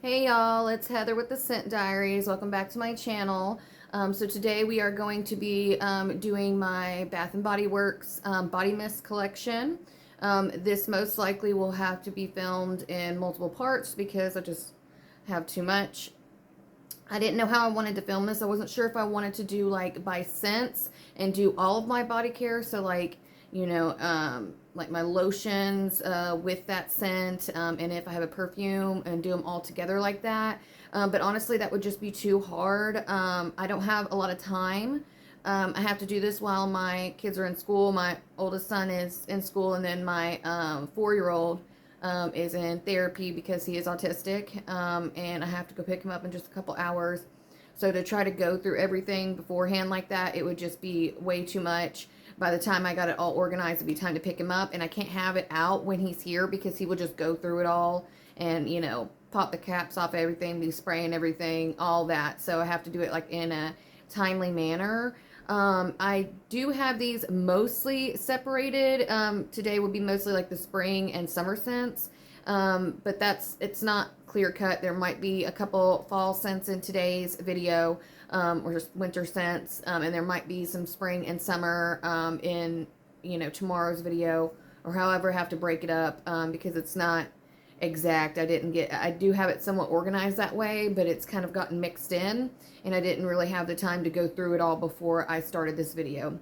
Hey y'all, it's Heather with the Scent Diaries. Welcome back to my channel. So today we are going to be doing my Bath and Body Works body mist collection. This most likely will have to be filmed in multiple parts because I just have too much. I didn't know how I wanted to film this. I wasn't sure if I wanted to do like by scents and do all of my body care. So like my lotions with that scent, and if I have a perfume and do them all together like that. But honestly, that would just be too hard. I don't have a lot of time. I have to do this while my kids are in school. My oldest son is in school, and then my 4-year-old is in therapy because he is autistic, and I have to go pick him up in just a couple hours. So to try to go through everything beforehand like that, it would just be way too much. By the time I got it all organized, it'd be time to pick him up, and I can't have it out when he's here because he will just go through it all and, pop the caps off everything, be spraying everything, all that. So I have to do it like in a timely manner. I do have these mostly separated. Today will be mostly like the spring and summer scents. But it's not clear cut. There might be a couple fall scents in today's video, or just winter scents. And there might be some spring and summer, in, tomorrow's video, or however I have to break it up, because it's not exact. I do have it somewhat organized that way, but it's kind of gotten mixed in, and I didn't really have the time to go through it all before I started this video.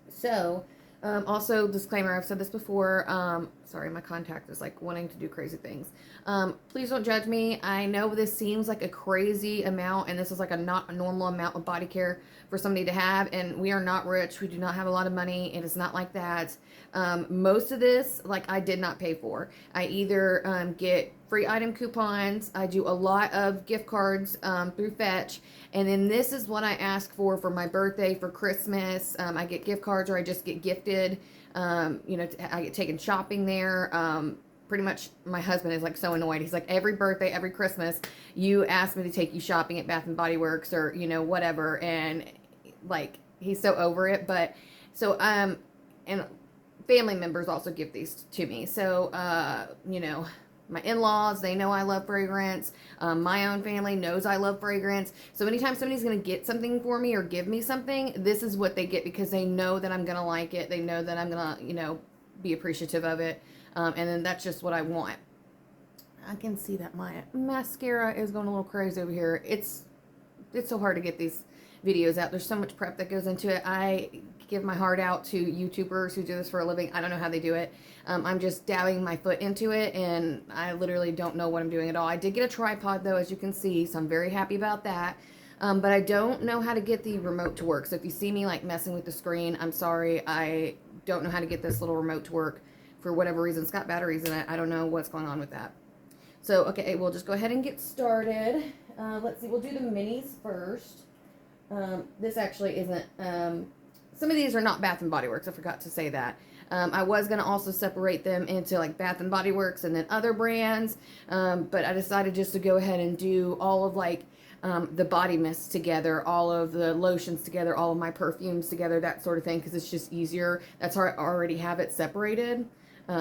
So, also, disclaimer, I've said this before, sorry, my contact is like wanting to do crazy things. Please don't judge me. I know this seems like a crazy amount, and this is like not a normal amount of body care for somebody to have, and we are not rich. We do not have a lot of money. It is not like that. Most of this, like, I did not pay for. I either get free item coupons. I do a lot of gift cards through Fetch. And then this is what I ask for my birthday, for Christmas. I get gift cards, or I just get gifted. I get taken shopping there. Pretty much my husband is like so annoyed. He's like, every birthday, every Christmas, you ask me to take you shopping at Bath and Body Works, or, whatever. And like, he's so over it. But so, and family members also give these to me. So, my in-laws, they know I love fragrance. My own family knows I love fragrance. So anytime somebody's going to get something for me or give me something, this is what they get, because they know that I'm going to like it. They know that I'm going to, be appreciative of it. And then that's just what I want. I can see that my mascara is going a little crazy over here. It's so hard to get these videos out. There's so much prep that goes into it. I give my heart out to YouTubers who do this for a living. I don't know how they do it. I'm just dabbing my foot into it, and I literally don't know what I'm doing at all. I did get a tripod, though, as you can see, so I'm very happy about that. But I don't know how to get the remote to work. So if you see me like messing with the screen, I'm sorry. I don't know how to get this little remote to work for whatever reason. It's got batteries in it. I don't know what's going on with that. So, okay, we'll just go ahead and get started. Let's see. We'll do the minis first. This actually isn't, some of these are not Bath and Body Works. I forgot to say that. I was going to also separate them into like Bath and Body Works and then other brands. But I decided just to go ahead and do all of like, the body mists together, all of the lotions together, all of my perfumes together, that sort of thing, because it's just easier. That's how I already have it separated.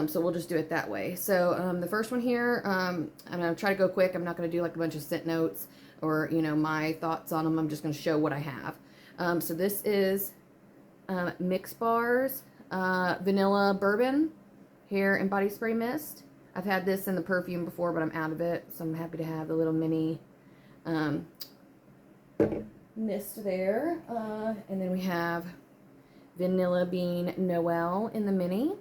So we'll just do it that way. So the first one here, I'm going to try to go quick. I'm not going to do like a bunch of scent notes or, my thoughts on them. I'm just going to show what I have. So this is Mix Bars Vanilla Bourbon Hair and Body Spray Mist. I've had this in the perfume before, but I'm out of it. So I'm happy to have the little mini mist there. And then we have Vanilla Bean Noel in the mini.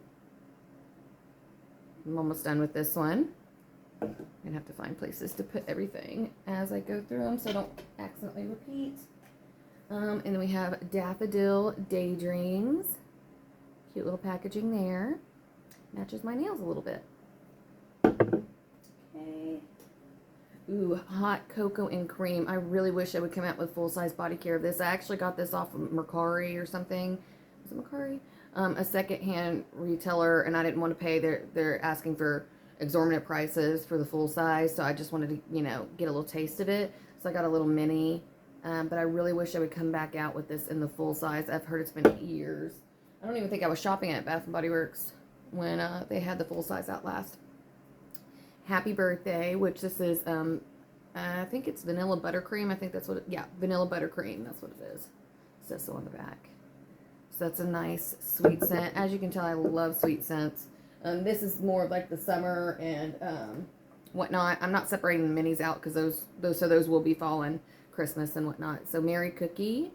I'm almost done with this one. I'm going to have to find places to put everything as I go through them so I don't accidentally repeat. And then we have Daffodil Daydreams. Cute little packaging there. Matches my nails a little bit. Okay. Ooh, Hot Cocoa and Cream. I really wish I would come out with full-size body care of this. I actually got this off of Mercari or something. Was it Mercari? A second-hand retailer, and I didn't want to pay. They're asking for exorbitant prices for the full size, so I just wanted to, get a little taste of it. So I got a little mini, but I really wish I would come back out with this in the full size. I've heard it's been years. I don't even think I was shopping at Bath & Body Works when they had the full size out last. Happy Birthday, which this is I think it's vanilla buttercream. I think that's what, yeah, vanilla buttercream. That's what it is. It says so on the back. So that's a nice sweet scent. As you can tell, I love sweet scents. This is more of like the summer and whatnot. I'm not separating the minis out because those will be fall and Christmas and whatnot. So Merry Cookie.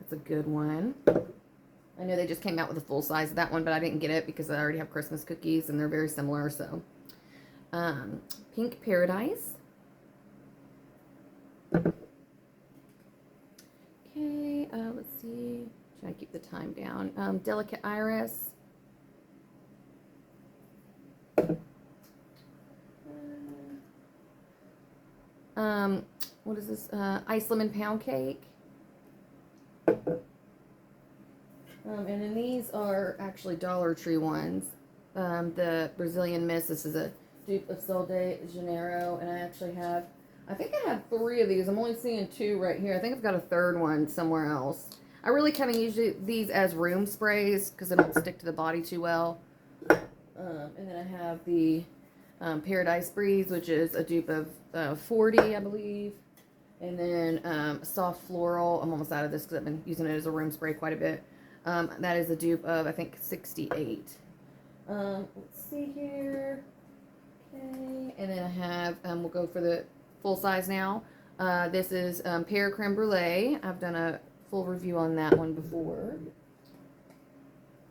That's a good one. I know they just came out with a full size of that one, but I didn't get it because I already have Christmas cookies and they're very similar. So Pink Paradise. Okay, let's see. Try to keep the time down. Delicate Iris. What is this? Ice Lemon Pound Cake. And then these are actually Dollar Tree ones. The Brazilian Mist. This is a dupe of Sol de Janeiro, and I think I have 3 of these. I'm only seeing 2 right here. I think I've got a 3rd one somewhere else. I really kind of use these as room sprays because they don't stick to the body too well. And then I have the Paradise Breeze, which is a dupe of 40, I believe. And then Soft Floral. I'm almost out of this because I've been using it as a room spray quite a bit. That is a dupe of, I think, 68. Let's see here. Okay. And then I have, we'll go for the full size now. This is Pear Creme Brulee. I've done a full review on that one before.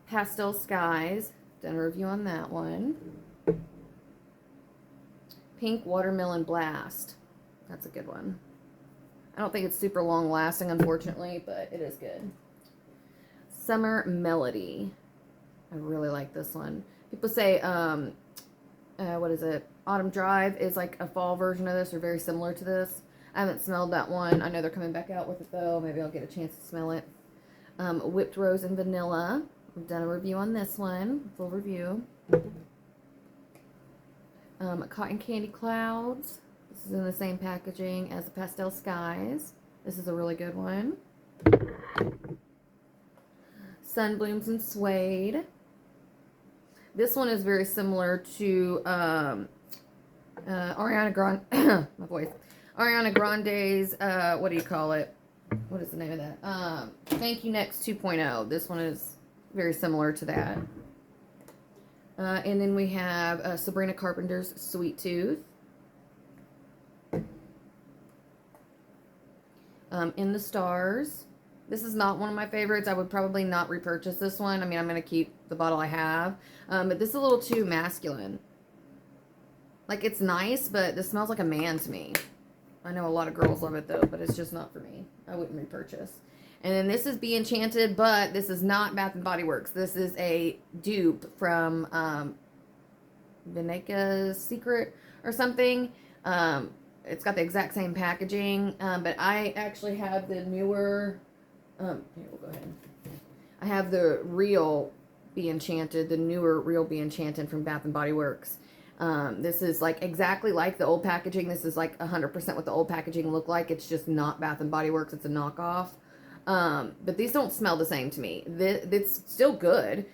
Pastel Skies. Done a review on that one. Pink Watermelon Blast. That's a good one. I don't think it's super long lasting, unfortunately, but it is good. Summer Melody. I really like this one. People say, what is it? Autumn Drive is like a fall version of this or very similar to this. I haven't smelled that one. I know they're coming back out with it though. Maybe I'll get a chance to smell it. Whipped Rose and Vanilla. I've done a review on this one. Full review. Cotton Candy Clouds. This is in the same packaging as the Pastel Skies. This is a really good one. Sunblooms and Suede. This one is very similar to Ariana Grande. My voice. Ariana Grande's. What do you call it? What is the name of that? Thank You Next 2.0. This one is very similar to that. And then we have Sabrina Carpenter's Sweet Tooth. In the Stars. This is not one of my favorites. I would probably not repurchase this one. I mean, I'm going to keep the bottle I have. But this is a little too masculine. Like, it's nice, but this smells like a man to me. I know a lot of girls love it, though, but it's just not for me. I wouldn't repurchase. And then this is Be Enchanted, but this is not Bath & Body Works. This is a dupe from Veneca's Secret or something. It's got the exact same packaging, but I actually have the newer... here, we'll go ahead. I have the real Be Enchanted, the newer real Be Enchanted from Bath & Body Works. This is like exactly like the old packaging. This is like 100% what the old packaging looked like. It's just not Bath & Body Works. It's a knockoff. But these don't smell the same to me. It's still good.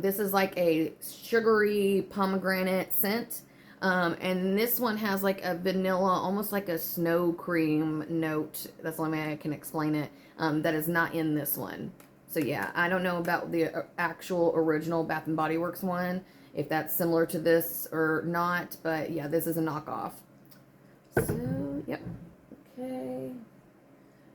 This is like a sugary pomegranate scent. And this one has like a vanilla, almost like a snow cream note. That's the only way I can explain it. That is not in this one. So yeah, I don't know about the actual original Bath & Body Works one, if that's similar to this or not, but yeah, this is a knockoff. So, yep. Okay.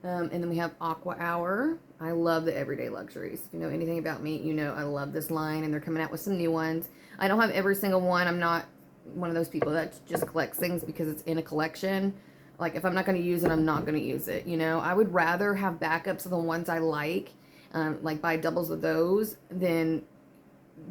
And then we have Aqua Hour. I love the Everyday Luxuries. If you know anything about me, you know I love this line, and they're coming out with some new ones. I don't have every single one. I'm not one of those people that just collects things because it's in a collection. Like, if I'm not going to use it, I'm not going to use it, you know? I would rather have backups of the ones I like buy doubles of those, than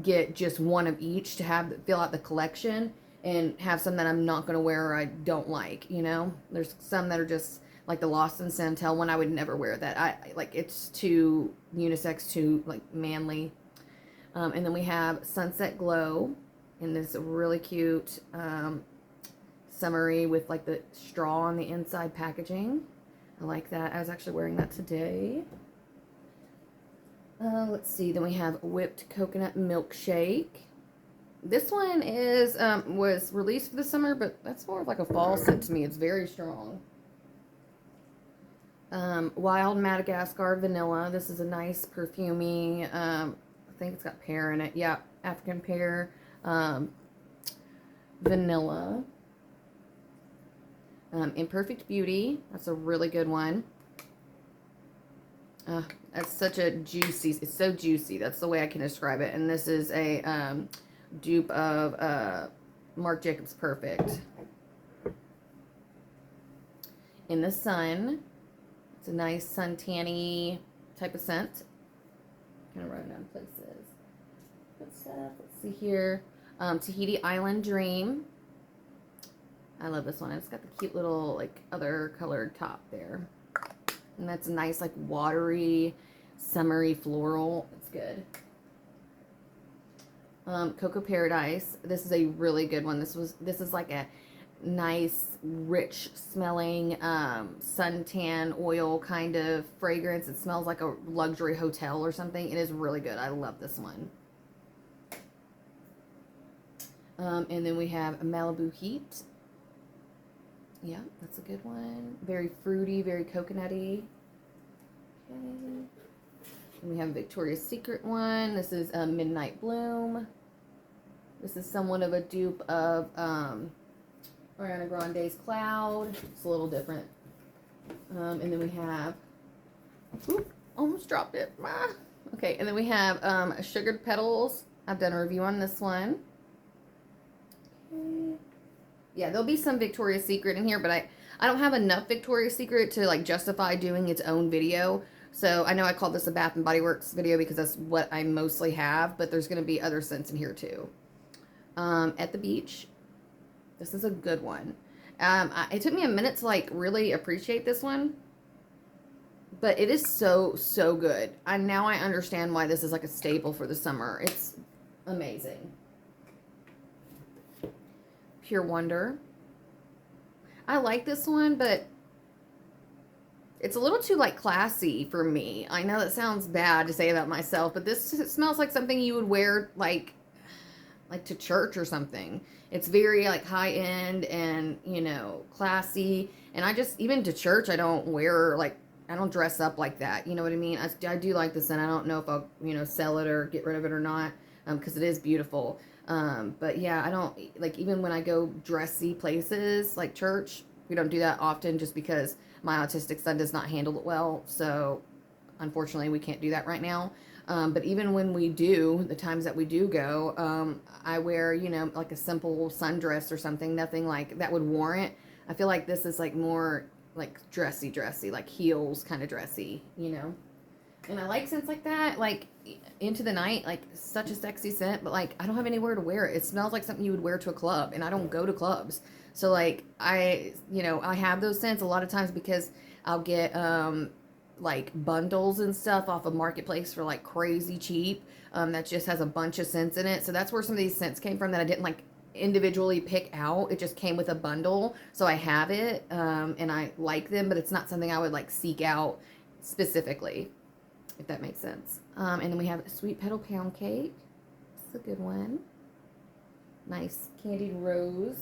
get just one of each to fill out the collection and have some that I'm not going to wear or I don't like, you know? There's some that are just, like the Lost in Santel one, I would never wear that. It's too unisex, too, like, manly. And then we have Sunset Glow in this really cute summery with, like, the straw on the inside packaging. I like that. I was actually wearing that today. Let's see. Then we have Whipped Coconut Milkshake. This one is was released for the summer, but that's more of like a fall scent to me. It's very strong. Wild Madagascar Vanilla. This is a nice perfumey. I think it's got pear in it. Yeah, African pear. Um, Vanilla. Imperfect Beauty. That's a really good one. That's such a juicy. It's so juicy. That's the way I can describe it. And this is a dupe of Marc Jacobs Perfect. In the Sun. It's a nice suntanny type of scent. Kind of running down places. Good stuff. Let's see here. Tahiti Island Dream. I love this one. It's got the cute little like other colored top there. And that's a nice like watery, summery floral. It's good. Cocoa Paradise. This is a really good one. This is like a nice, rich smelling suntan oil kind of fragrance. It smells like a luxury hotel or something. It is really good. I love this one. And then we have Malibu Heat. Yeah, that's a good one. Very fruity, very coconutty. Okay. And we have a Victoria's Secret one. This is Midnight Bloom. This is somewhat of a dupe of Ariana Grande's Cloud. It's a little different. And then we have, oop, almost dropped it. Ah. Okay, and then we have Sugared Petals. I've done a review on this one. Okay. Yeah, there'll be some Victoria's Secret in here, but I don't have enough Victoria's Secret to like justify doing its own video. So I know I called this a Bath and Body Works video because that's what I mostly have, but there's going to be other scents in here too. At the Beach. This is a good one. It took me a minute to like really appreciate this one, but it is so good. Now I understand why this is like a staple for the summer. It's amazing. Pure Wonder. I like this one, but it's a little too like classy for me. I know that sounds bad to say about myself, but this smells like something you would wear like to church or something. It's very like high end and, you know, classy. And I just, even to church, I don't wear like, I don't dress up like that. You know what I mean? I do like this, and I don't know if I'll, you know, sell it or get rid of it or not, because it is beautiful. But yeah, I don't, like, even when I go dressy places like church, we don't do that often just because my autistic son does not handle it well. So unfortunately, we can't do that right now. But even when we do, the times that we do go, I wear, you know, like a simple sundress or something, nothing like that would warrant. I feel like this is like more like dressy, like heels kind of dressy, you know? And I like scents like that, like Into the Night, like such a sexy scent, but like I don't have anywhere to wear it. It smells like something you would wear to a club, and I don't go to clubs. So like I have those scents a lot of times because I'll get like bundles and stuff off of Marketplace for like crazy cheap. That just has a bunch of scents in it. So that's where some of these scents came from that I didn't like individually pick out. It just came with a bundle. So I have it, and I like them, but it's not something I would like seek out specifically, if that makes sense. And then we have Sweet Petal Pound Cake. It's a good one. Nice candied rose.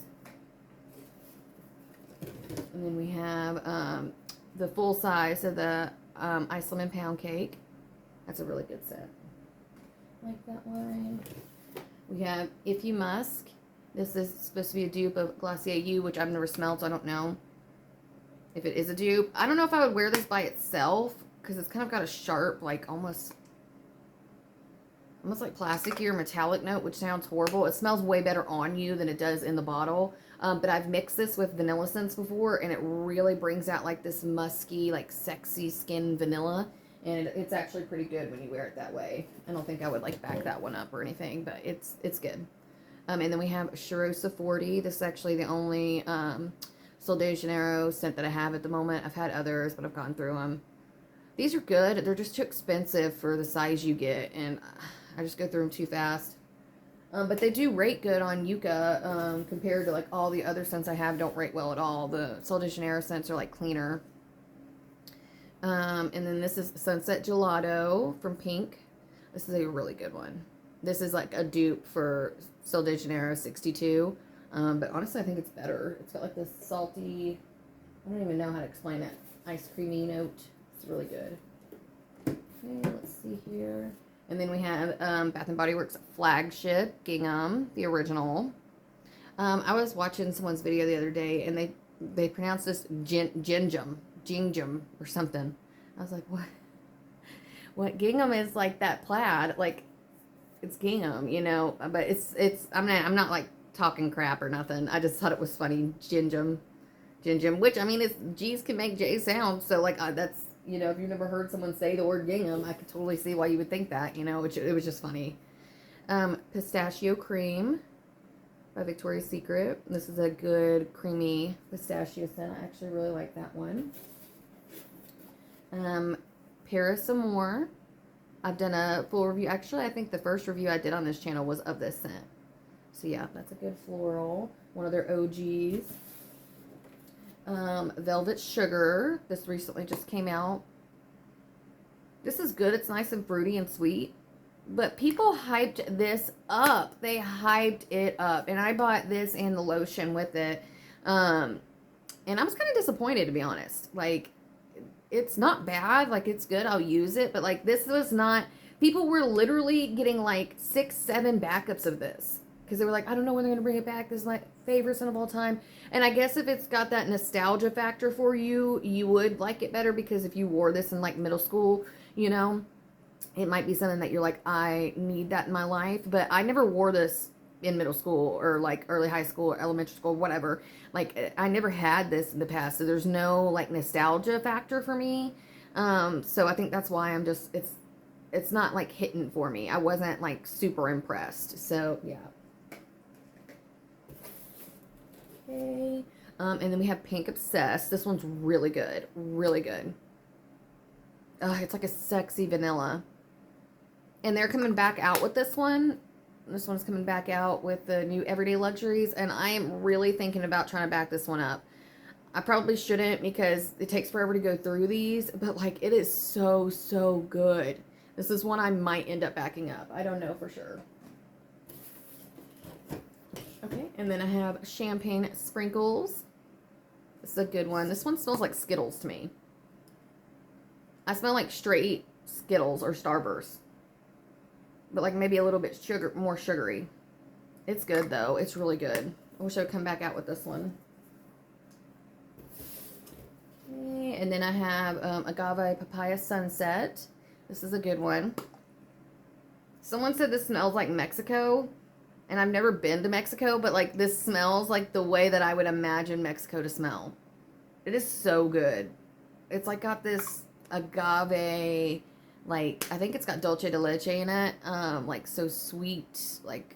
And then we have the full size of the Ice Lemon Pound Cake. That's a really good set. Like that one. We have If You Musk. This is supposed to be a dupe of Glossier You, which I've never smelled, so I don't know if it is a dupe. I don't know if I would wear this by itself, because it's kind of got a sharp, like almost like plasticky or metallic note, which sounds horrible. It smells way better on you than it does in the bottle. But I've mixed this with vanilla scents before, and it really brings out like this musky, like sexy skin vanilla. And it's actually pretty good when you wear it that way. I don't think I would like back that one up or anything, but it's good. And then we have Cheirosa 40. This is actually the only Sol de Janeiro scent that I have at the moment. I've had others, but I've gone through them. These are good. They're just too expensive for the size you get, and I just go through them too fast. But they do rate good on Yuka compared to like all the other scents I have don't rate well at all. The Sol de Janeiro scents are like cleaner. And then this is Sunset Gelato from Pink. This is a really good one. This is like a dupe for Sol de Janeiro 62. But honestly, I think it's better. It's got like this salty, I don't even know how to explain it, ice creamy note. It's really good. Okay, let's see here. And then we have Bath and Body Works Flagship Gingham, the original. I was watching someone's video the other day, and they pronounced this gingham or something. I was like, what? What? Gingham is like that plaid, like it's gingham, you know. But it's. I'm not like talking crap or nothing. I just thought it was funny, gingham, which I mean, it's G's can make J sound, so like that's, you know, if you've never heard someone say the word gingham, I could totally see why you would think that, you know, which it was just funny. Pistachio Cream by Victoria's Secret. This is a good creamy pistachio scent. I actually really like that one. Paris Amour. I've done a full review. Actually, I think the first review I did on this channel was of this scent. So yeah, that's a good floral. One of their OGs. Velvet Sugar. This recently just came out. This is good. It's nice and fruity and sweet. But people hyped this up. They hyped it up. And I bought this and the lotion with it. And I was kind of disappointed, to be honest. Like, it's not bad. Like, it's good. I'll use it. But, like, this was not... People were literally getting, like, 6, 7 backups of this. Because they were like, I don't know when they're going to bring it back. This is my favorite scent of all time. And I guess if it's got that nostalgia factor for you, you would like it better. Because if you wore this in, like, middle school, you know... It might be something that you're like, I need that in my life. But I never wore this in middle school or like early high school or elementary school, whatever. Like, I never had this in the past. So there's no like nostalgia factor for me. So I think that's why I'm just, it's not like hitting for me. I wasn't like super impressed. So yeah. Okay. And then we have Pink Obsessed. This one's really good. Really good. It's like a sexy vanilla. And they're coming back out with this one. This one's coming back out with the new Everyday Luxuries. And I am really thinking about trying to back this one up. I probably shouldn't because it takes forever to go through these. But, like, it is so, so good. This is one I might end up backing up. I don't know for sure. Okay. And then I have Champagne Sprinkles. This is a good one. This one smells like Skittles to me. I smell like straight Skittles or Starburst. But like maybe a little bit more sugary. It's good though. It's really good. I wish I would come back out with this one. Okay, and then I have Agave Papaya Sunset. This is a good one. Someone said this smells like Mexico. And I've never been to Mexico, but like this smells like the way that I would imagine Mexico to smell. It is so good. It's like got this agave, like I think it's got dulce de leche in it, like so sweet, like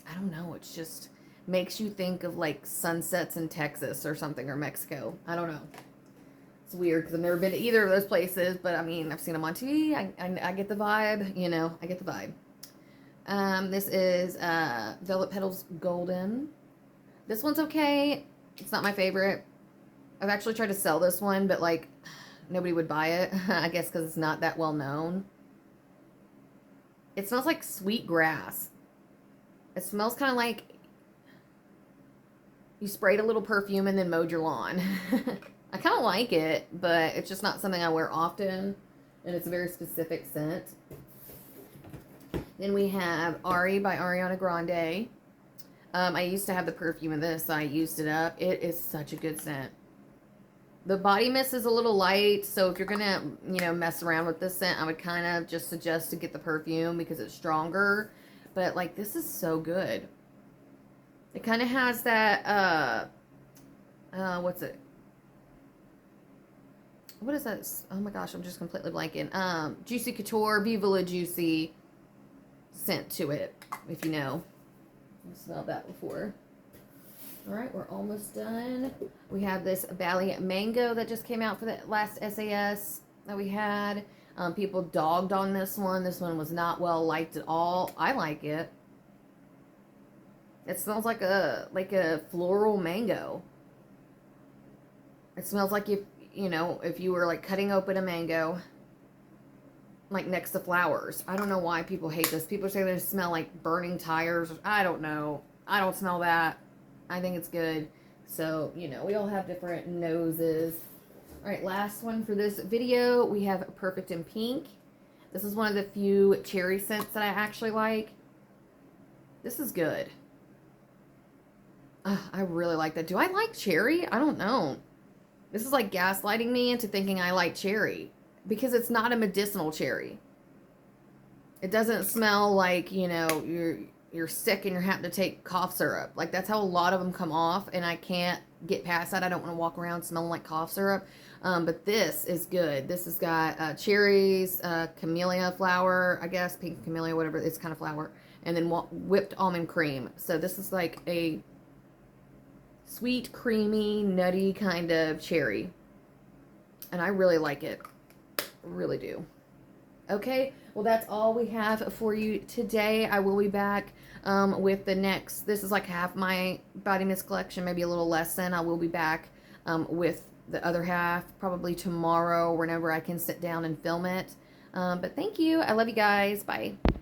I don't know, it's just makes you think of like sunsets in Texas or something, or Mexico. I don't know, it's weird because I've never been to either of those places, but I mean I've seen them on TV. I get the vibe, you know, I get the vibe. This is Velvet Petals Golden. This one's okay. It's not my favorite. I've actually tried to sell this one, but like nobody would buy it. I guess because it's not that well known. It smells like sweet grass. It smells kind of like you sprayed a little perfume and then mowed your lawn. I kind of like it, but it's just not something I wear often. And it's a very specific scent. Then we have Ari by Ariana Grande. I used to have the perfume in this. So I used it up. It is such a good scent. The body mist is a little light, so if you're going to, you know, mess around with this scent, I would kind of just suggest to get the perfume because it's stronger. But, like, this is so good. It kind of has that, what's it? What is that? Oh, my gosh, I'm just completely blanking. Juicy Couture, Viva La Juicy scent to it, if you know. I've smelled that before. All right, we're almost done. We have this Bali Mango that just came out for the last SAS that we had. People dogged on this one. This one was not well liked at all. I like it. It smells like a floral mango. It smells like if you know, if you were like cutting open a mango, like next to flowers. I don't know why people hate this. People say they smell like burning tires. I don't know. I don't smell that. I think it's good. So, you know, we all have different noses. All right, last one for this video. We have Perfect in Pink. This is one of the few cherry scents that I actually like. This is good. I really like that. Do I like cherry? I don't know. This is like gaslighting me into thinking I like cherry because it's not a medicinal cherry. It doesn't smell like, you know, you're sick and you're having to take cough syrup. Like, that's how a lot of them come off, and I can't get past that. I don't want to walk around smelling like cough syrup. But this is good. This has got cherries, camellia flower, I guess, pink camellia, whatever. It's kind of flower. And then whipped almond cream. So this is like a sweet, creamy, nutty kind of cherry. And I really like it. Really do. Okay, well, that's all we have for you today. I will be back with the next, this is like half my body mist collection, maybe a little less than. I will be back with the other half probably tomorrow, whenever I can sit down and film it. But thank you. I love you guys. Bye.